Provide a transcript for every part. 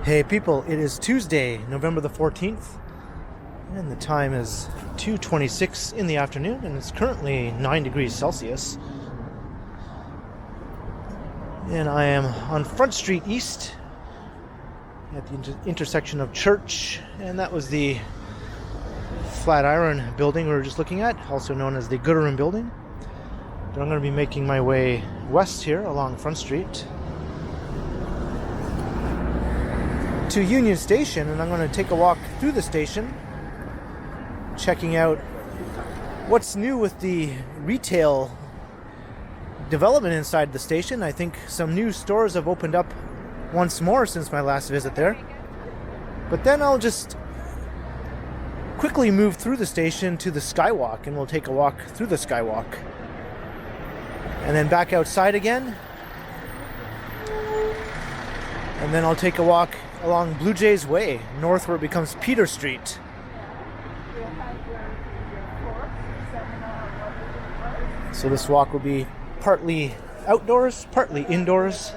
Hey people, it is Tuesday, November the 14th, and the time is 2:26 in the afternoon, and it's currently 9 degrees Celsius. And I am on Front Street East at the intersection of Church, and that was the Flatiron building we were just looking at, also known as the Gooderham building. But I'm going to be making my way west here along Front Street to Union Station, and I'm going to take a walk through the station, checking out what's new with the retail development inside the station. I think some new stores have opened up once more since my last visit there. But then I'll just quickly move through the station to the SkyWalk, and we'll take a walk through the SkyWalk. And then back outside again. And then I'll take a walk along Blue Jays Way, north where it becomes Peter Street. So this walk will be partly outdoors, partly indoors.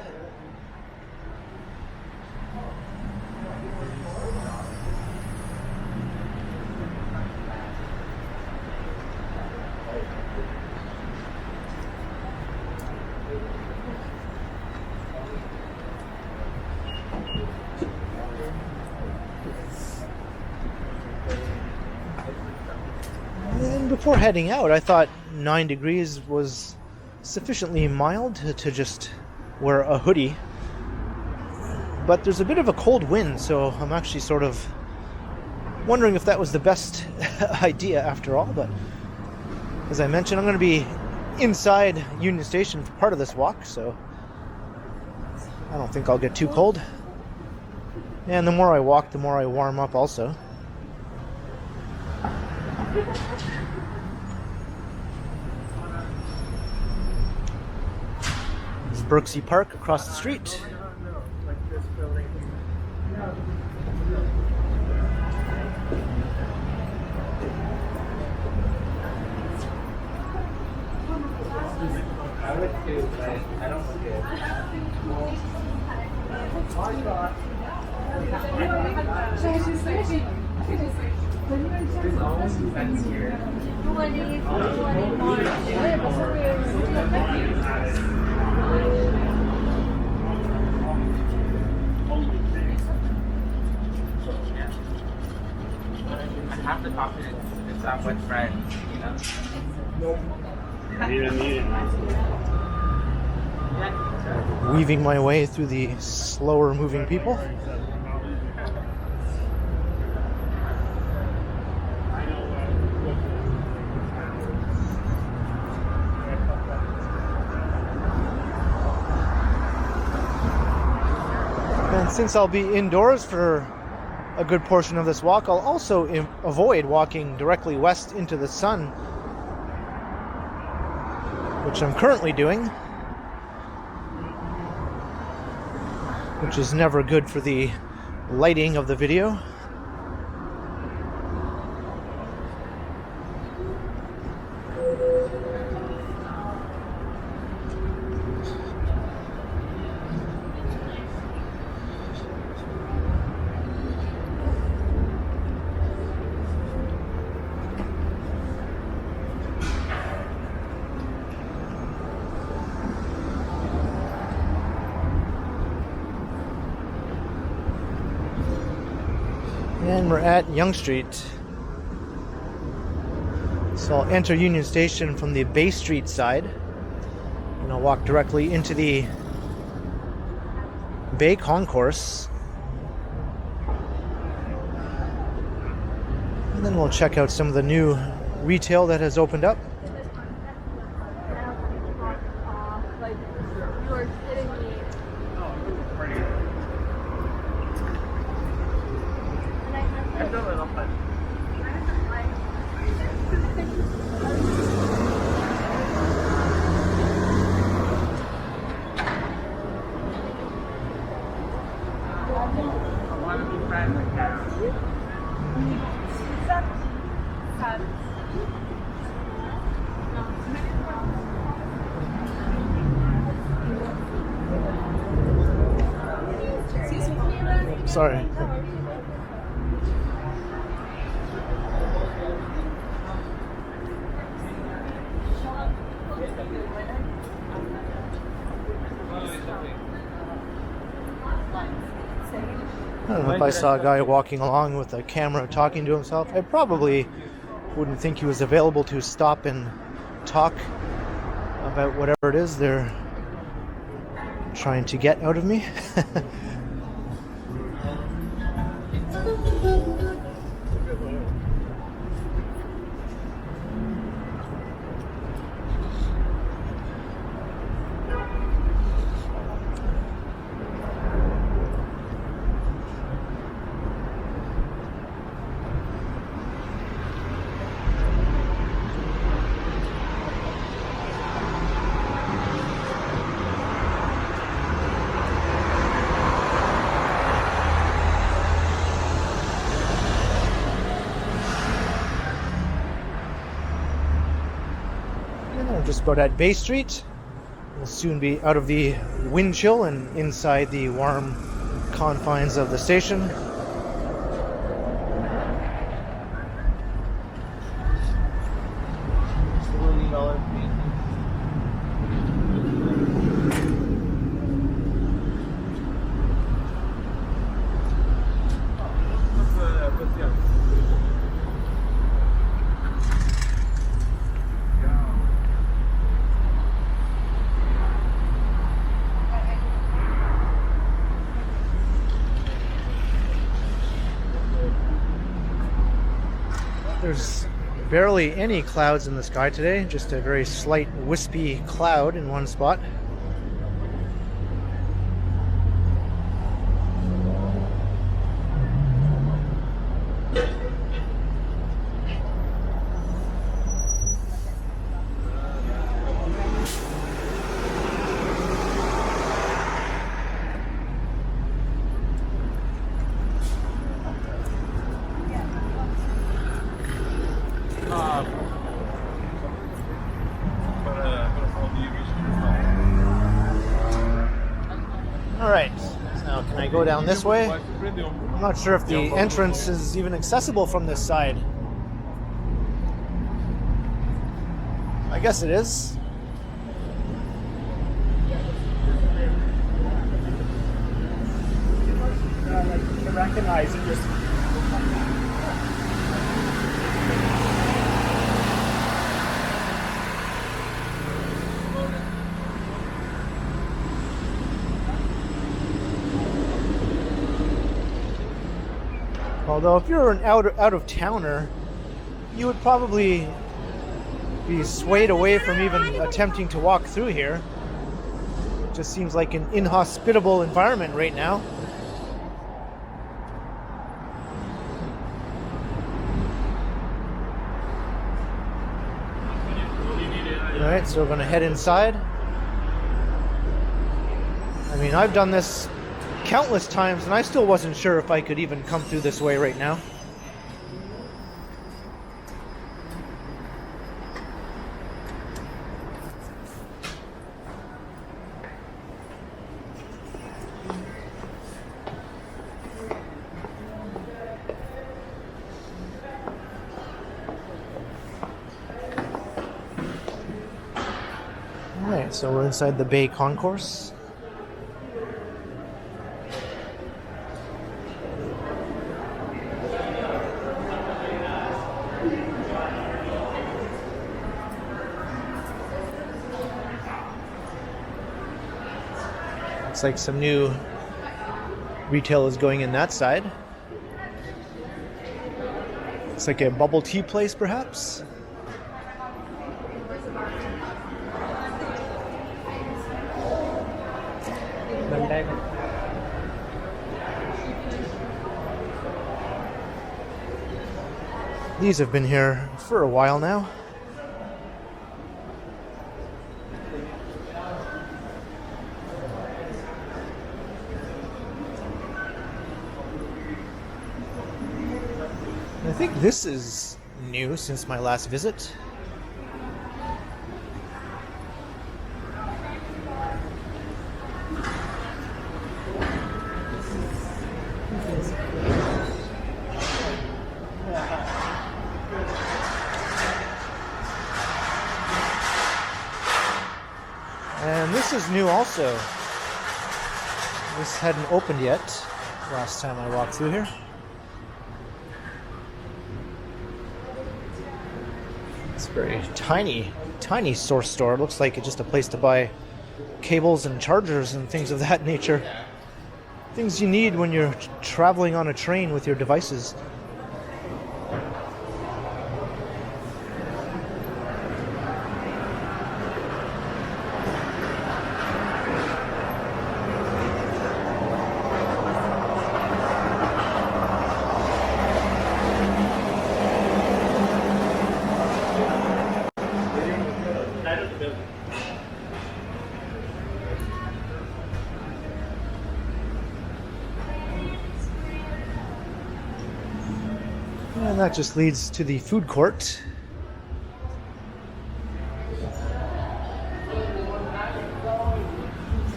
And before heading out, I thought 9 degrees was sufficiently mild to just wear a hoodie. But there's a bit of a cold wind, so I'm actually sort of wondering if that was the best idea after all. But as I mentioned, I'm going to be inside Union Station for part of this walk, so I don't think I'll get too cold. And the more I walk, the more I warm up also. It's Berksey Park across the street. I have the confidence to stop with friends, you know? Weaving my way through the slower moving people. And since I'll be indoors for a good portion of this walk, I'll also avoid walking directly west into the sun, which I'm currently doing, which is never good for the lighting of the video. And we're at Yonge Street. So I'll enter Union Station from the Bay Street side, and I'll walk directly into the Bay Concourse. And then we'll check out some of the new retail that has opened up. sorry. I don't know, if I saw a guy walking along with a camera talking to himself, I probably wouldn't think he was available to stop and talk about whatever it is they're trying to get out of me. Just about at Bay Street. We'll soon be out of the wind chill and inside the warm confines of the station. There's barely any clouds in the sky today, just a very slight wispy cloud in one spot. Alright, now can I go down this way? I'm not sure if the entrance is even accessible from this side. I guess it is. To recognize it, just Although if you're an out of towner, you would probably be swayed away from even attempting to walk through here. It just seems like an inhospitable environment right now. Alright, so we're going to head inside. I mean, I've done this countless times and I still wasn't sure if I could even come through this way right now. Alright, so we're inside the Bay Concourse. Looks like some new retail is going in that side. It's like a bubble tea place, perhaps. These have been here for a while now. I think this is new since my last visit. And this is new also. This hadn't opened yet last time I walked through here. It's a very tiny source store. It looks like it's just a place to buy cables and chargers and things of that nature. Things you need when you're traveling on a train with your devices. And that just leads to the food court.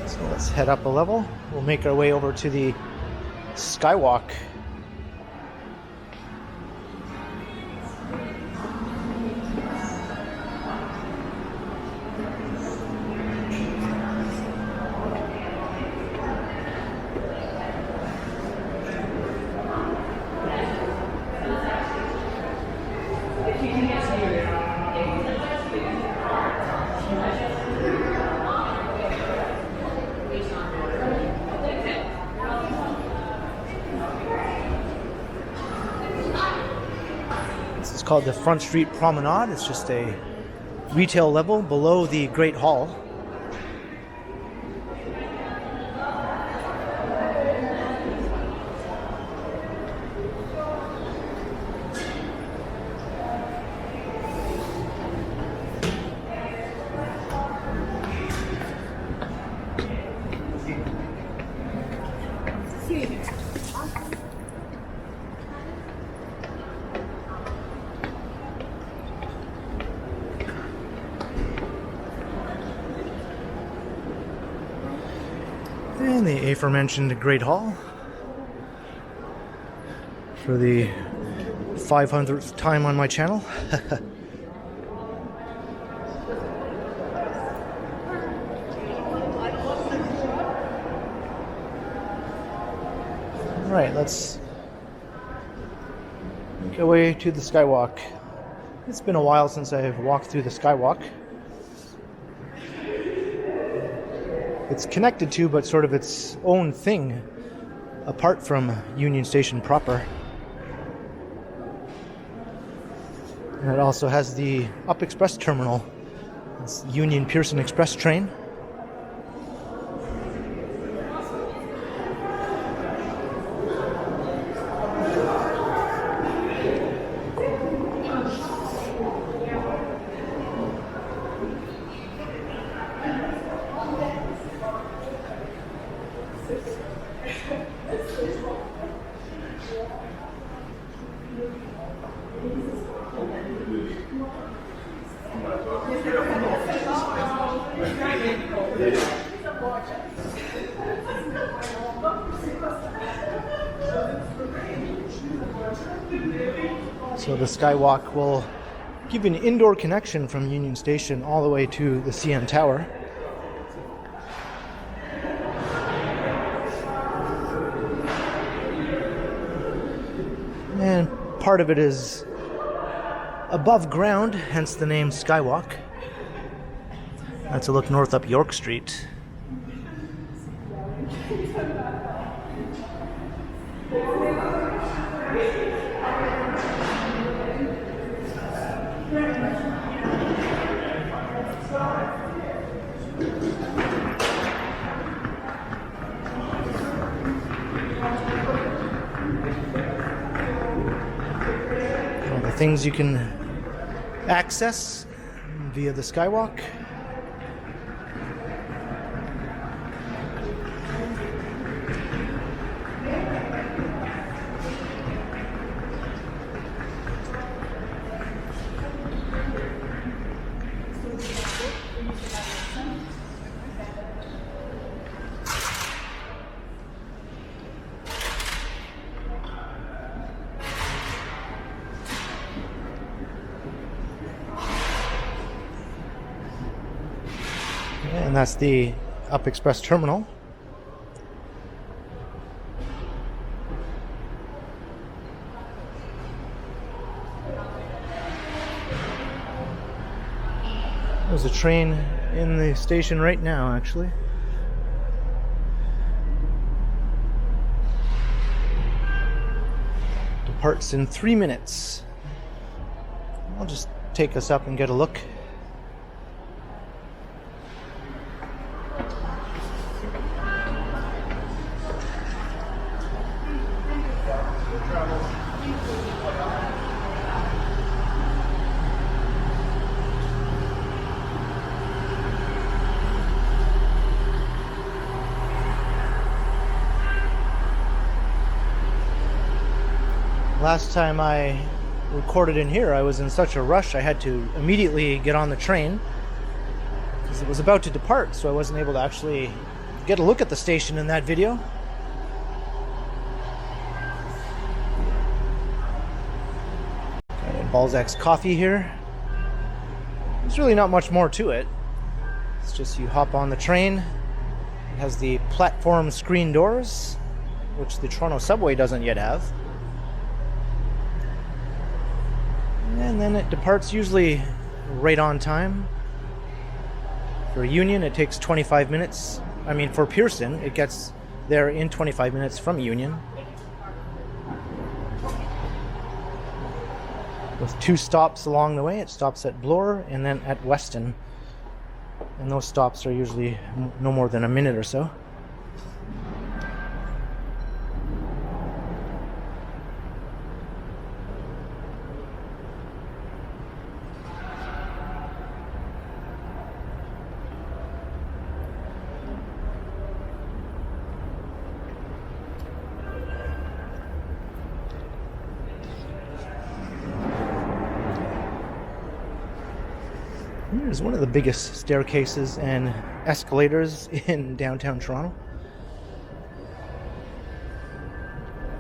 So let's head up a level. We'll make our way over to the SkyWalk. This is called the Front Street Promenade. It's just a retail level below the Great Hall. And the aforementioned Great Hall for the 500th time on my channel. Alright, let's make our way to the SkyWalk. It's been a while since I've walked through the SkyWalk. It's connected to, but sort of its own thing, apart from Union Station proper. And it also has the Up Express terminal. It's Union Pearson Express train. So the SkyWalk will give you an indoor connection from Union Station all the way to the CN Tower. And part of it is above ground, hence the name SkyWalk. That's a look north up York Street. All the things you can access via the SkyWalk. And that's the Up Express terminal. There's a train in the station right now, actually. Departs in 3 minutes. I'll just take us up and get a look. Last time I recorded in here, I was in such a rush I had to immediately get on the train because it was about to depart, so I wasn't able to actually get a look at the station in that video. Got Balzac's coffee here. There's really not much more to it. It's just you hop on the train. It has the platform screen doors, which the Toronto subway doesn't yet have. And then it departs usually right on time. For Union, it takes 25 minutes. I mean, for Pearson, it gets there in 25 minutes from Union. With 2 stops along the way. It stops at Bloor and then at Weston. And those stops are usually no more than a minute or so. Here's one of the biggest staircases and escalators in downtown Toronto.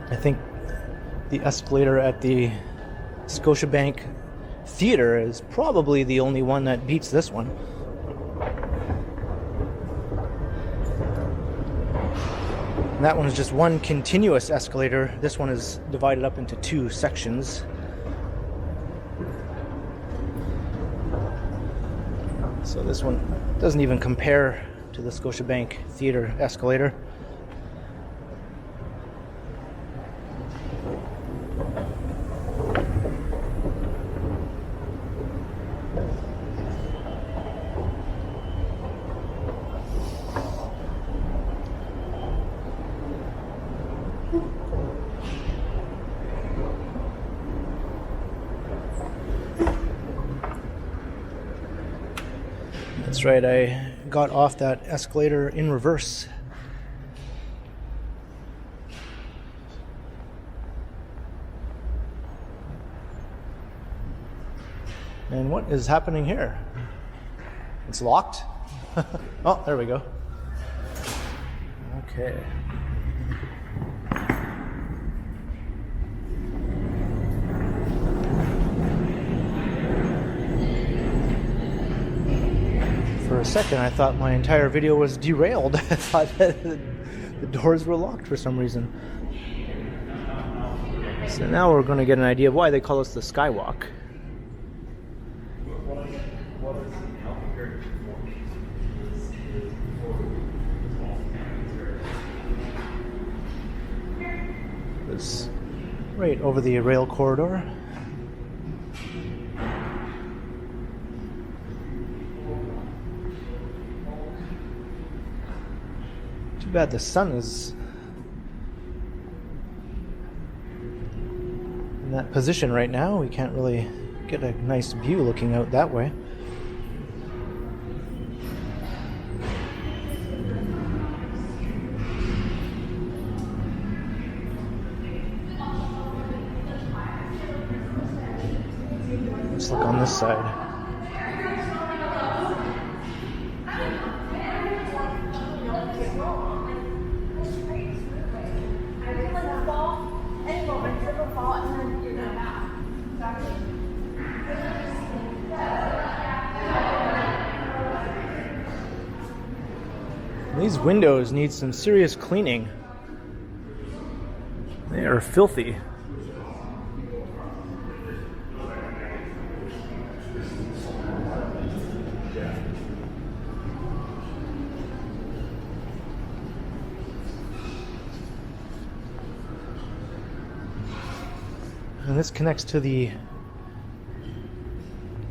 I think the escalator at the Scotiabank Theatre is probably the only one that beats this one. And that one is just one continuous escalator. This one is divided up into 2 sections. So this one doesn't even compare to the Scotiabank Theatre escalator. That's right, I got off that escalator in reverse. And what is happening here? It's locked? Oh, there we go. Okay. For a second, I thought my entire video was derailed. I thought that the doors were locked for some reason. So now we're going to get an idea of why they call us the SkyWalk. It's right over the rail corridor. Too bad the sun is in that position right now. We can't really get a nice view looking out that way. Let's look on this side. These windows need some serious cleaning. They are filthy. And this connects to the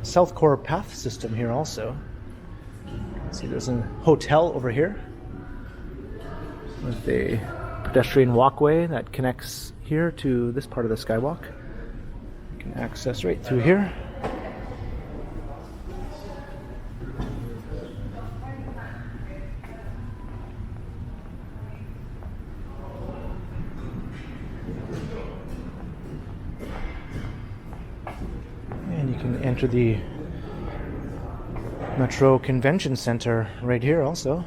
South Core path system here also. See, there's a hotel over here with a pedestrian walkway that connects here to this part of the skywalk. You can access right through here. And you can enter the Metro Convention Center right here also.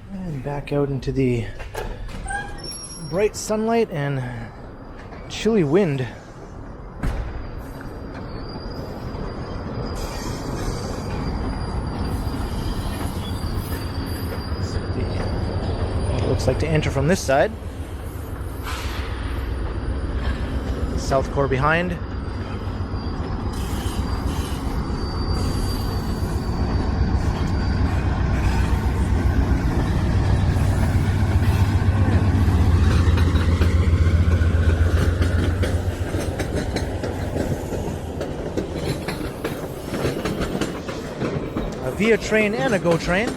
And back out into the bright sunlight and chilly wind. It looks like to enter from this side. South Core behind. A Via train and a GO train.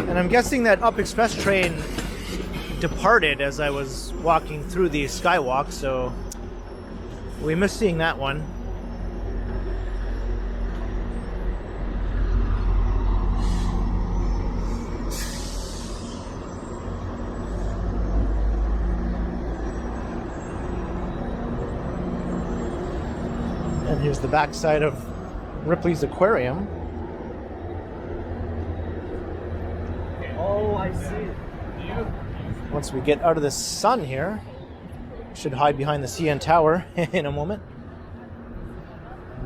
And I'm guessing that Up Express train departed as I was walking through the SkyWalk, so we missed seeing that one. And here's the backside of Ripley's Aquarium. Oh, I see. Once we get out of the sun here, should hide behind the CN Tower in a moment.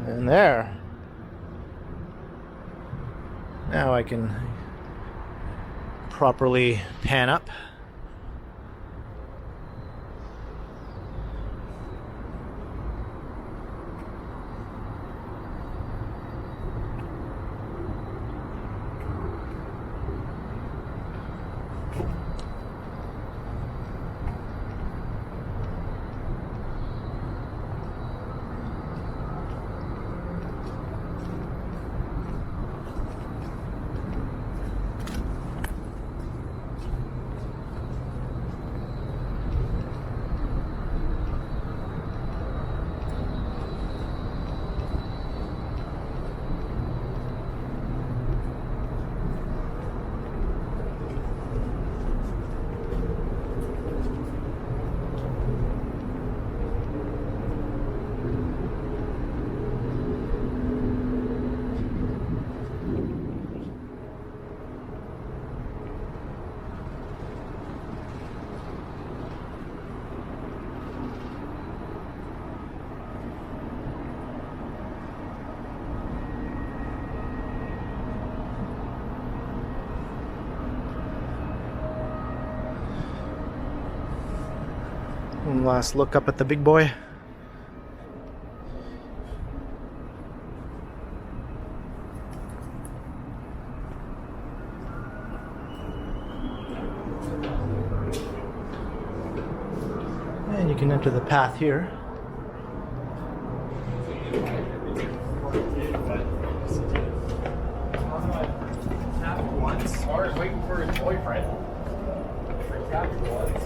And there. Now I can properly pan up. One last look up at the big boy. And you can enter the path here. boyfriend. Freaked out once.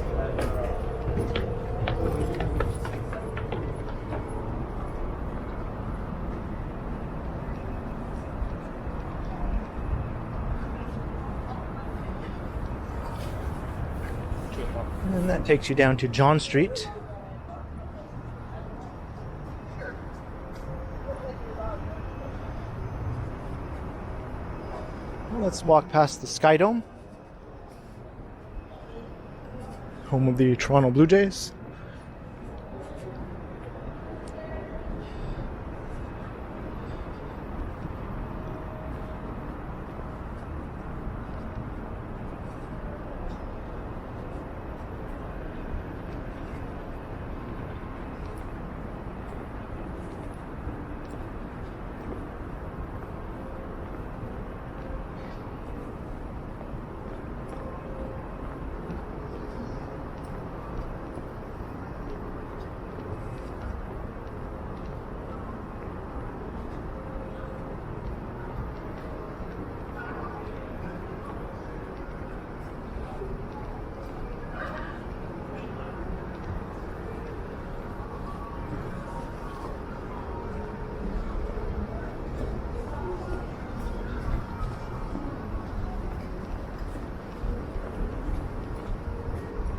And that takes you down to John Street. Let's walk past the Skydome, home of the Toronto Blue Jays.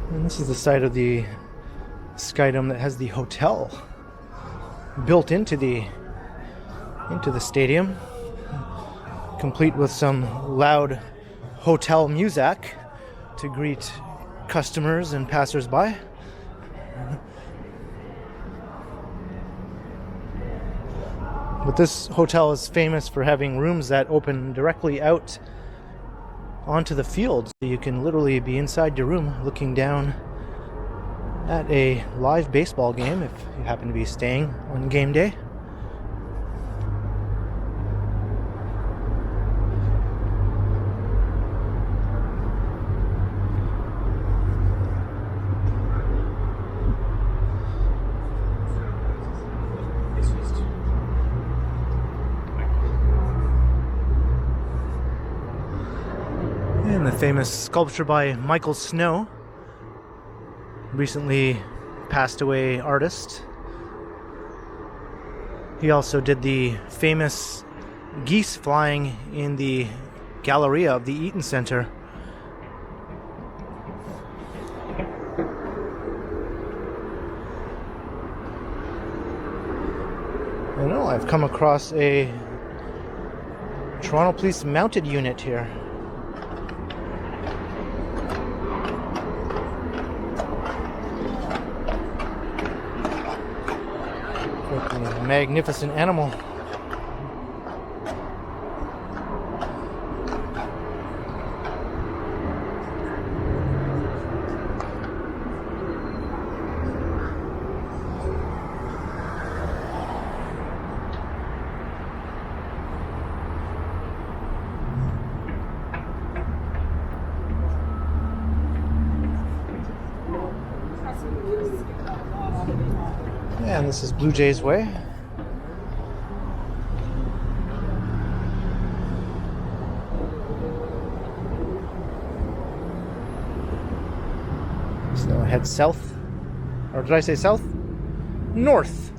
And this is the side of the Skydome that has the hotel built into the stadium, complete with some loud hotel music to greet customers and passers-by. But this hotel is famous for having rooms that open directly out onto the field. So you can literally be inside your room looking down at a live baseball game if you happen to be staying on game day. And the famous sculpture by Michael Snow, recently passed away artist. He also did the famous geese flying in the Galleria of the Eaton Center. I know, I've come across a Toronto Police mounted unit here. Magnificent animal. And this is Blue Jays Way. So head south, or did I say south? North.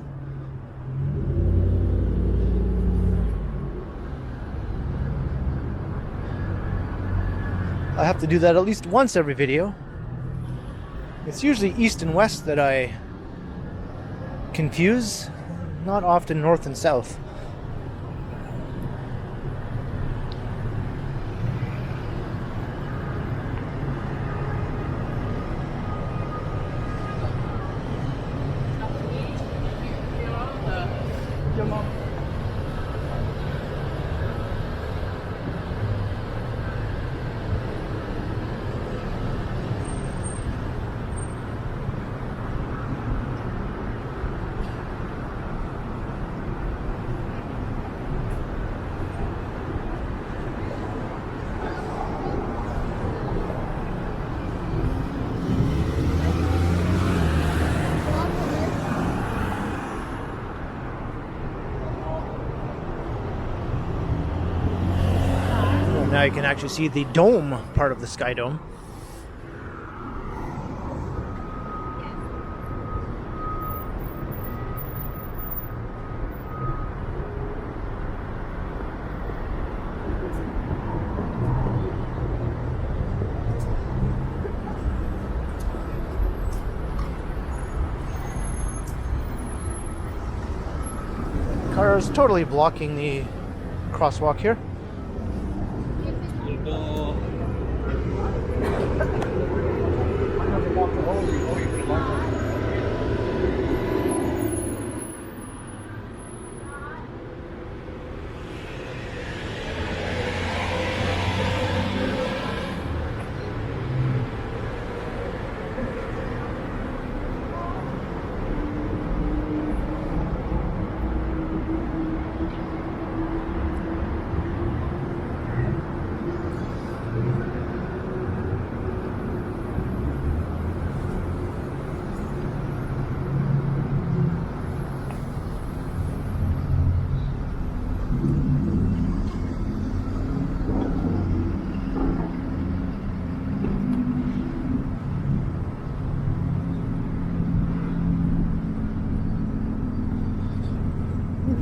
I have to do that at least once every video. It's usually east and west that I confuse, not often north and south. Now you can actually see the dome part of the Skydome. Cars totally blocking the crosswalk here.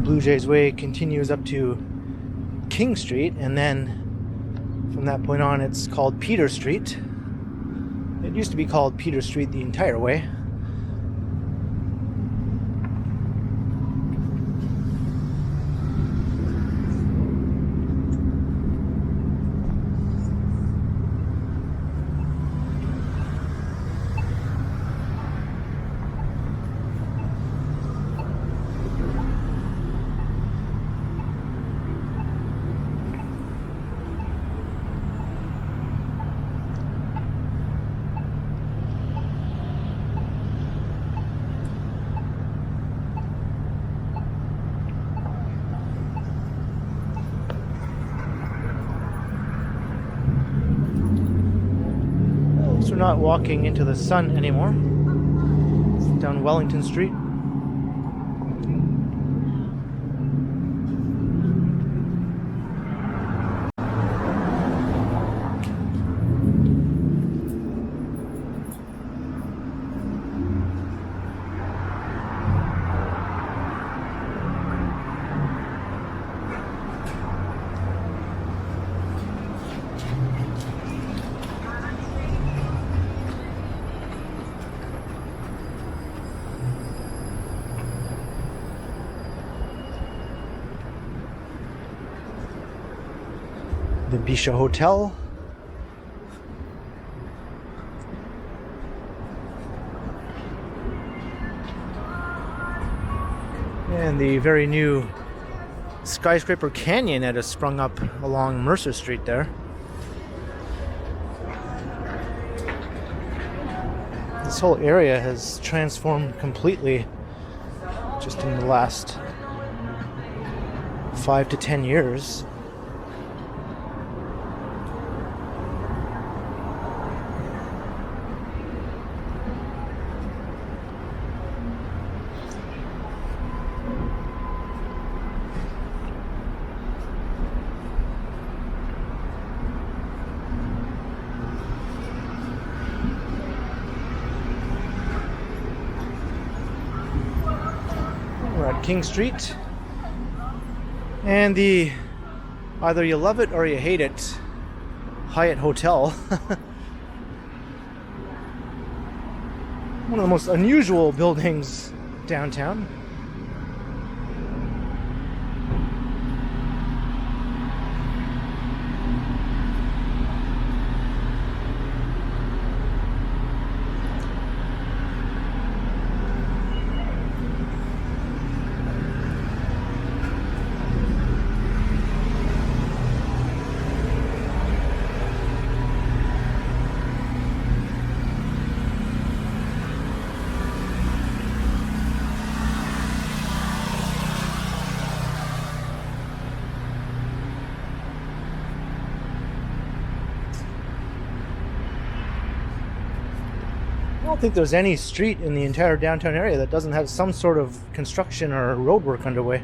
Blue Jays Way continues up to King Street, and then from that point on it's called Peter Street. It used to be called Peter Street the entire way. So we're not walking into the sun anymore. It's down Wellington Street. The Bisha Hotel. And the very new skyscraper canyon that has sprung up along Mercer Street there. This whole area has transformed completely just in the last 5 to 10 years. We're at King Street, and the either you love it or you hate it Hyatt Hotel. One of the most unusual buildings downtown. I don't think there's any street in the entire downtown area that doesn't have some sort of construction or road work underway.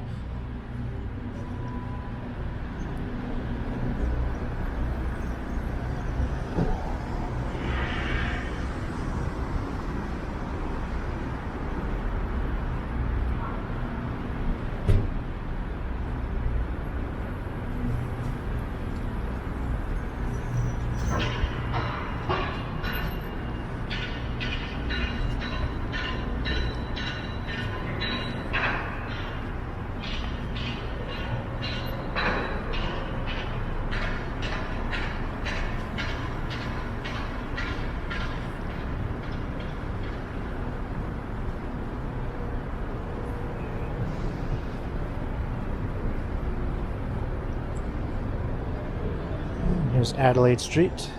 Here's Adelaide Street.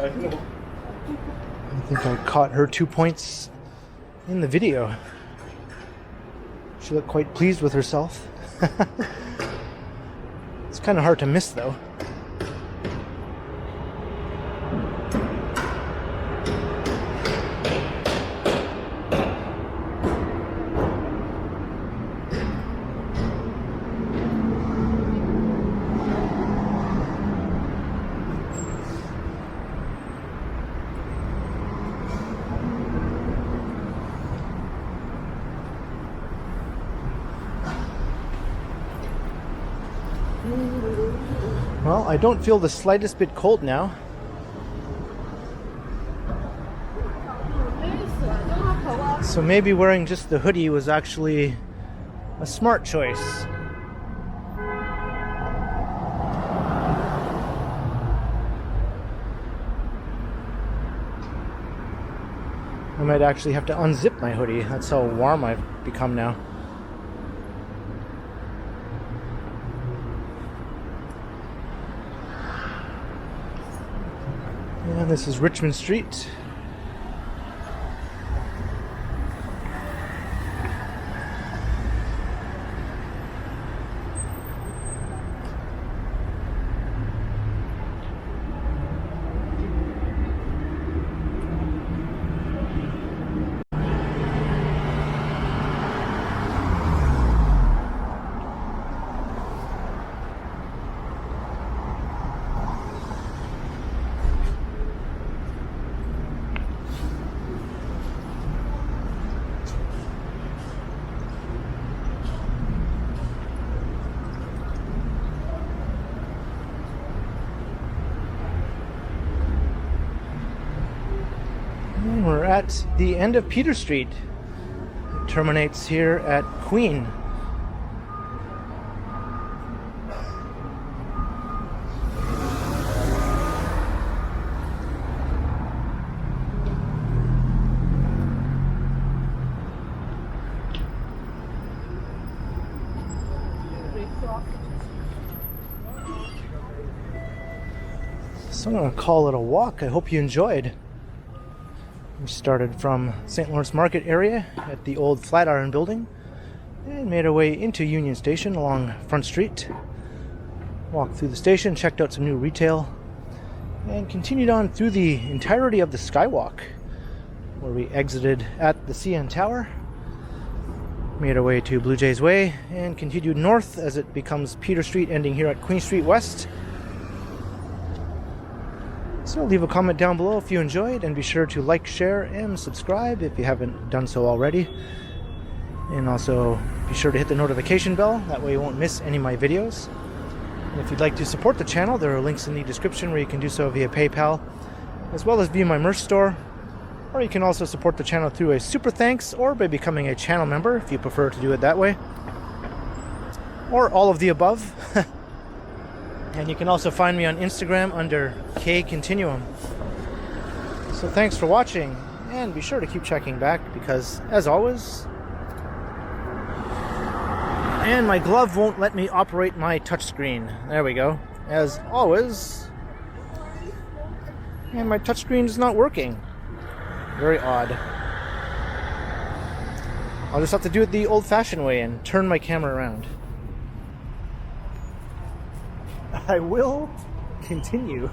I think I caught her 2 points in the video. She looked quite pleased with herself. It's kind of hard to miss though. Well, I don't feel the slightest bit cold now. So maybe wearing just the hoodie was actually a smart choice. I might actually have to unzip my hoodie. That's how warm I've become now. And this is Richmond Street. And we're at the end of Peter Street. It terminates here at Queen. So I'm going to call it a walk. I hope you enjoyed. We started from St. Lawrence Market area at the old Flatiron building and made our way into Union Station along Front Street. Walked through the station, checked out some new retail, and continued on through the entirety of the SkyWalk, where we exited at the CN Tower, made our way to Blue Jays Way, and continued north as it becomes Peter Street, ending here at Queen Street West. So leave a comment down below if you enjoyed, and be sure to like, share, and subscribe if you haven't done so already. And also be sure to hit the notification bell, that way you won't miss any of my videos. And if you'd like to support the channel, there are links in the description where you can do so via PayPal, as well as via my merch store. Or you can also support the channel through a super thanks, or by becoming a channel member if you prefer to do it that way. Or all of the above. And you can also find me on Instagram under KContinuum. So thanks for watching, and be sure to keep checking back because, as always... And my glove won't let me operate my touchscreen. There we go. As always... And my touchscreen is not working. Very odd. I'll just have to do it the old-fashioned way and turn my camera around. I will continue.